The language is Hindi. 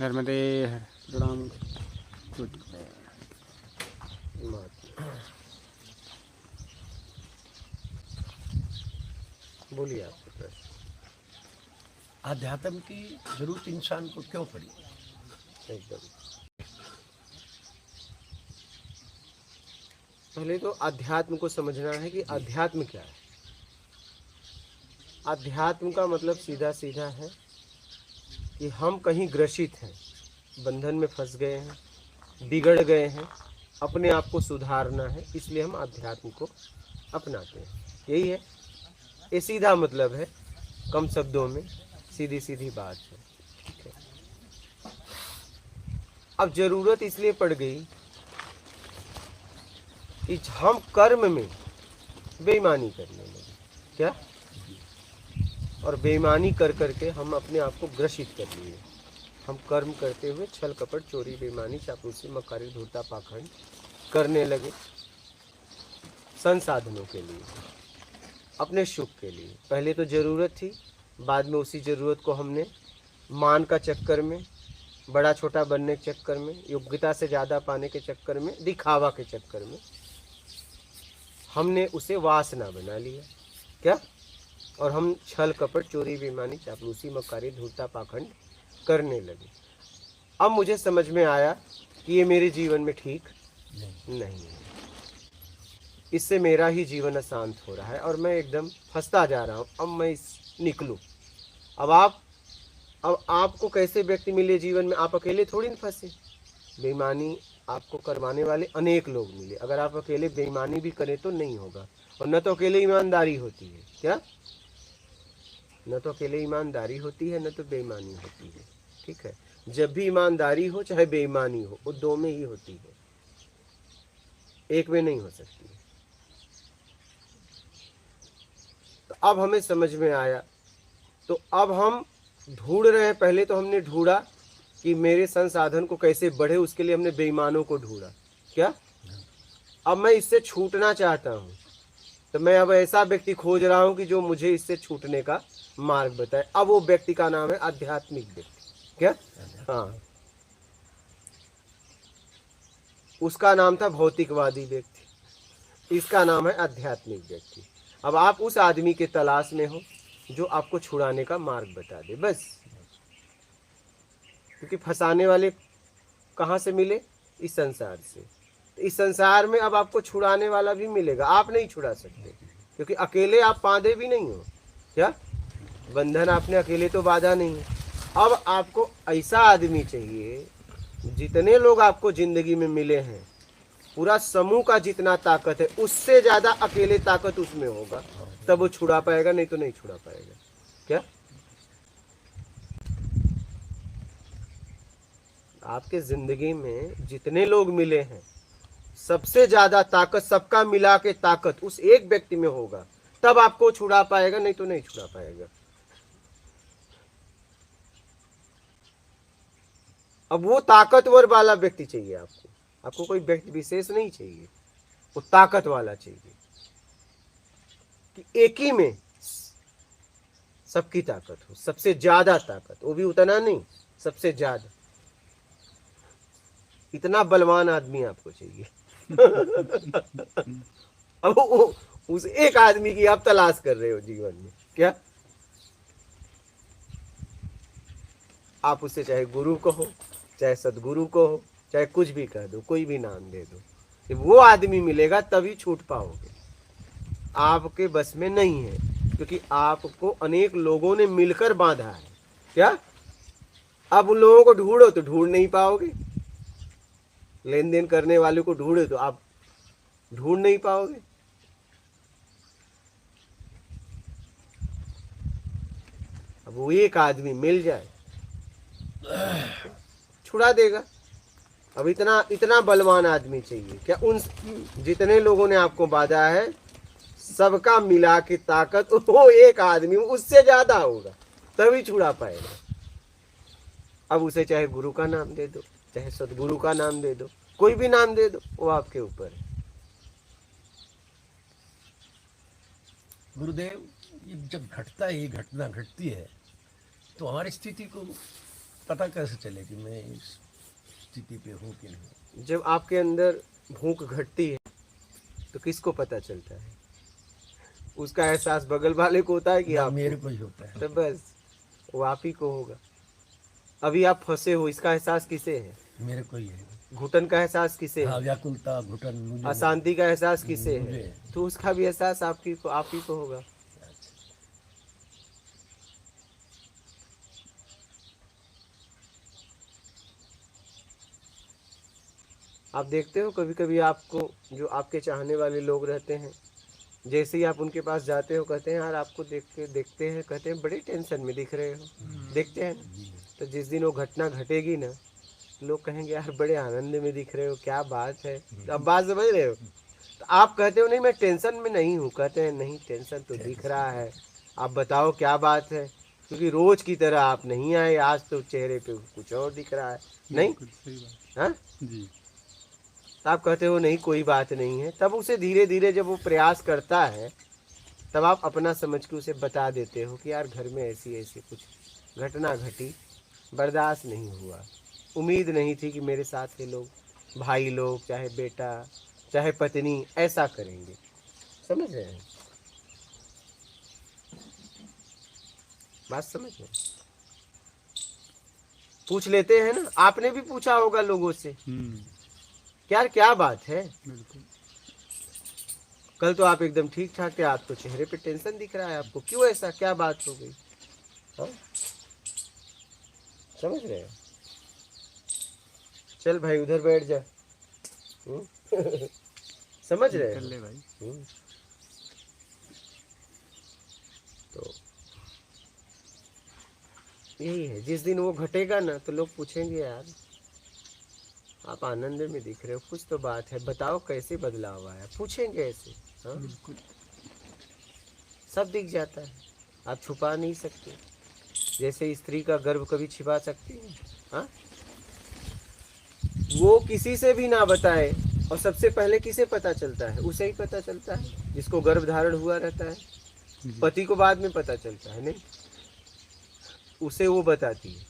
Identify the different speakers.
Speaker 1: नर्मदे प्रणाम।
Speaker 2: बोलिए आपके प्रश्न।
Speaker 3: आध्यात्म की जरूरत इंसान को क्यों पड़ी?
Speaker 2: एकदम पहले तो अध्यात्म को समझना है कि अध्यात्म क्या है। अध्यात्म का मतलब सीधा सीधा है कि हम कहीं ग्रसित हैं, बंधन में फंस गए हैं, बिगड़ गए हैं, अपने आप को सुधारना है, इसलिए हम अध्यात्म को अपनाते हैं। यही है, ये सीधा मतलब है, कम शब्दों में सीधी सीधी बात है। ठीक है। अब जरूरत इसलिए पड़ गई कि हम कर्म में बेईमानी करने लगे। क्या? और बेईमानी कर करके हम अपने आप को ग्रसित कर लिए। हम कर्म करते हुए छल कपट चोरी बेईमानी चापलूसी मक्कारी धूर्ता पाखंड करने लगे, संसाधनों के लिए, अपने सुख के लिए। पहले तो जरूरत थी, बाद में उसी जरूरत को हमने मान का चक्कर में, बड़ा छोटा बनने के चक्कर में, योग्यता से ज़्यादा पाने के चक्कर में, दिखावा के चक्कर में हमने उसे वासना बना लिया। क्या? और हम छल कपट चोरी बेईमानी चापलूसी मक्कारी धूर्ता पाखंड करने लगे। अब मुझे समझ में आया कि ये मेरे जीवन में ठीक नहीं है, इससे मेरा ही जीवन अशांत हो रहा है और मैं एकदम फंसता जा रहा हूँ। अब मैं निकलूँ। अब आपको कैसे व्यक्ति मिले जीवन में? आप अकेले थोड़ी न फंसे। बेईमानी आपको करवाने वाले अनेक लोग मिले। अगर आप अकेले बेईमानी भी करें तो नहीं होगा। और न तो अकेले ईमानदारी होती है। क्या? न तो अकेले ईमानदारी होती है, न तो बेईमानी होती है। ठीक है। जब भी ईमानदारी हो चाहे बेईमानी हो, वो दो में ही होती है, एक में नहीं हो सकती है। तो अब हमें समझ में आया, तो अब हम ढूंढ रहे हैं। पहले तो हमने ढूंढा कि मेरे संसाधन को कैसे बढ़े, उसके लिए हमने बेईमानों को ढूंढा। क्या? अब मैं इससे छूटना चाहता हूँ, तो मैं अब ऐसा व्यक्ति खोज रहा हूँ कि जो मुझे इससे छूटने का मार्ग बताए। अब वो व्यक्ति का नाम है आध्यात्मिक व्यक्ति। क्या? हाँ, उसका नाम था भौतिकवादी व्यक्ति, इसका नाम है आध्यात्मिक व्यक्ति। अब आप उस आदमी के तलाश में हो जो आपको छुड़ाने का मार्ग बता दे, बस। क्योंकि फंसाने वाले कहाँ से मिले? इस संसार से। तो इस संसार में अब आपको छुड़ाने वाला भी मिलेगा, आप नहीं छुड़ा सकते, क्योंकि अकेले आप बांधे भी नहीं हो। क्या? बंधन आपने अकेले तो बांधा नहीं है। अब आपको ऐसा आदमी चाहिए, जितने लोग आपको जिंदगी में मिले हैं, पूरा समूह का जितना ताकत है, उससे ज्यादा अकेले ताकत उसमें होगा, तब वो छुड़ा पाएगा, नहीं तो नहीं छुड़ा पाएगा। क्या? आपके जिंदगी में जितने लोग मिले हैं, सबसे ज्यादा ताकत, सबका मिला के ताकत उस एक व्यक्ति में होगा, तब आपको छुड़ा पाएगा, नहीं तो नहीं छुड़ा पाएगा। अब वो ताकतवर वाला व्यक्ति चाहिए आपको। आपको कोई व्यक्ति विशेष नहीं चाहिए, वो ताकत वाला चाहिए कि एक ही में सबकी ताकत हो, सबसे ज्यादा ताकत, वो भी उतना नहीं, सबसे ज्यादा। इतना बलवान आदमी आपको चाहिए। अब उस एक आदमी की आप तलाश कर रहे हो जीवन में। क्या? आप उससे चाहे गुरु कहो, चाहे सदगुरु कहो, चाहे कुछ भी कह दो, कोई भी नाम दे दो, कि वो आदमी मिलेगा तभी छूट पाओगे। आपके बस में नहीं है, क्योंकि आपको अनेक लोगों ने मिलकर बांधा है। क्या? अब उन लोगों को ढूंढो तो ढूंढ नहीं पाओगे। लेन देन करने वाले को ढूंढो तो आप ढूंढ नहीं पाओगे। अब वो एक आदमी मिल जाए, छुड़ा देगा। अब इतना इतना बलवान आदमी चाहिए। क्या? उन जितने लोगों ने आपको बांधा है, सबका मिला के ताकत वो एक आदमी उससे ज्यादा होगा, तभी छुड़ा पाएगा। अब उसे चाहे गुरु का नाम दे दो, चाहे सदगुरु का नाम दे दो, कोई भी नाम दे दो, वो आपके ऊपर है।
Speaker 3: गुरुदेव, ये जब घटता है, ये घटना घटती है, तो हमारी स्थिति को पता कैसे चले कि मैं इस स्थिति पे हूँ कि नहीं?
Speaker 2: जब आपके अंदर भूख घटती है तो किसको पता चलता है? उसका एहसास बगल वाले को होता है कि
Speaker 3: या
Speaker 2: आप
Speaker 3: मेरे को ही होता है।
Speaker 2: तो बस वो आप ही को होगा। अभी आप फंसे हो, इसका एहसास किसे है?
Speaker 3: मेरे को ही है।
Speaker 2: घुटन का एहसास किसे
Speaker 3: हाँ,
Speaker 2: है?
Speaker 3: व्याकुलता, घुटन मुझे।
Speaker 2: अशांति का एहसास किसे
Speaker 3: मुझे
Speaker 2: है?
Speaker 3: है।
Speaker 2: तो उसका भी एहसास आप ही को होगा। आप देखते हो कभी कभी आपको जो आपके चाहने वाले लोग रहते हैं, जैसे ही आप उनके पास जाते हो कहते हैं यार आपको देखते हैं, कहते हैं बड़े टेंशन में दिख रहे हो, देखते हैं ना? तो जिस दिन वो घटना घटेगी ना, लोग कहेंगे यार बड़े आनंद में दिख रहे हो, क्या बात है। तो अब बात समझ रहे हो? तो आप कहते हो नहीं मैं टेंशन में नहीं हूँ, कहते हैं नहीं टेंशन तो दिख रहा है, आप बताओ क्या बात है, क्योंकि रोज की तरह आप नहीं आए, आज तो चेहरे पे कुछ और दिख रहा है। नहीं
Speaker 1: बिल्कुल सही बात
Speaker 2: हाँ,
Speaker 1: जी।
Speaker 2: तो आप कहते हो नहीं कोई बात नहीं है। तब उसे धीरे धीरे जब वो प्रयास करता है तब आप अपना समझ के उसे बता देते हो कि यार घर में ऐसी ऐसी कुछ घटना घटी, बर्दाश्त नहीं हुआ, उम्मीद नहीं थी कि मेरे साथ के लोग, भाई लोग, चाहे बेटा चाहे पत्नी ऐसा करेंगे। समझ रहे हैं बात? समझ रहे हैं? पूछ लेते हैं ना, आपने भी पूछा होगा लोगों से यार क्या बात है,
Speaker 1: बिल्कुल।
Speaker 2: कल तो आप एकदम ठीक ठाक थे, आप तो चेहरे पे टेंशन दिख रहा है, आपको क्यों ऐसा, क्या बात हो गई? हाँ? समझ रहे हैं? चल भाई उधर बैठ जा। समझ रहे
Speaker 1: कर
Speaker 2: हैं?
Speaker 1: ले भाई।
Speaker 2: तो यही है, जिस दिन वो घटेगा ना तो लोग पूछेंगे यार आप आनंद में दिख रहे हो, कुछ तो बात है, बताओ कैसे बदलाव आया, पूछेंगे ऐसे। हाँ?
Speaker 1: बिल्कुल।
Speaker 2: सब दिख जाता है, आप छुपा नहीं सकते। जैसे स्त्री का गर्भ कभी छिपा सकती है? हाँ? वो किसी से भी ना बताए, और सबसे पहले किसे पता चलता है? उसे ही पता चलता है जिसको गर्भ धारण हुआ रहता है। पति को बाद में पता चलता है, नहीं, उसे वो बताती है।